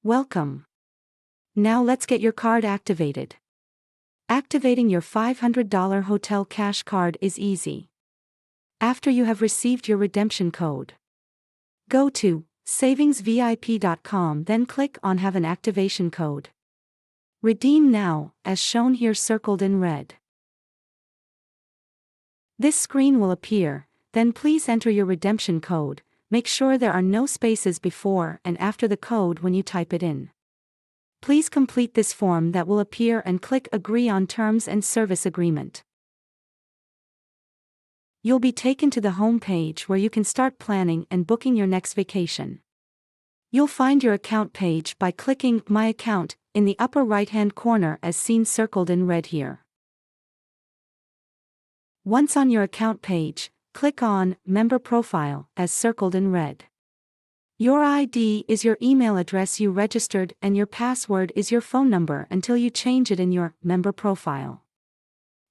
Welcome. Now let's get your card activated. Activating your $500 hotel cash card is easy. After you have received your redemption code, go to savingsvip.com, then click on Have an activation code. Redeem now, as shown here circled in red. This screen will appear, then please enter your redemption code. Make sure there are no spaces before and after the code when you type it in. Please complete this form that will appear and click Agree on Terms and Service Agreement. You'll be taken to the home page where you can start planning and booking your next vacation. You'll find your account page by clicking My Account in the upper right-hand corner as seen circled in red here. Once on your account page, click on Member Profile as circled in red. Your ID is your email address you registered and your password is your phone number until you change it in your Member Profile.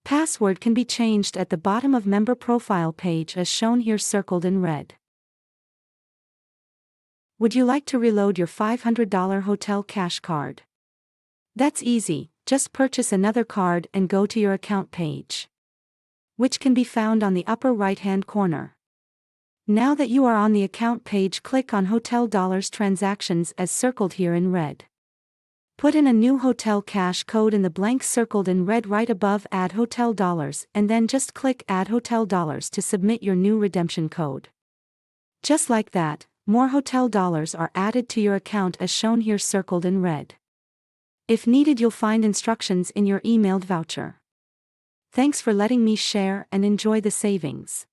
Password can be changed at the bottom of Member Profile page as shown here circled in red. Would you like to reload your $500 hotel cash card? That's easy, just purchase another card and go to your account page, which can be found on the upper right-hand corner. Now that you are on the account page, click on Hotel Dollars Transactions as circled here in red. Put in a new hotel cash code in the blank circled in red right above Add Hotel Dollars and then just click Add Hotel Dollars to submit your new redemption code. Just like that, more hotel dollars are added to your account as shown here circled in red. If needed, you'll find instructions in your emailed voucher. Thanks for letting me share and enjoy the savings.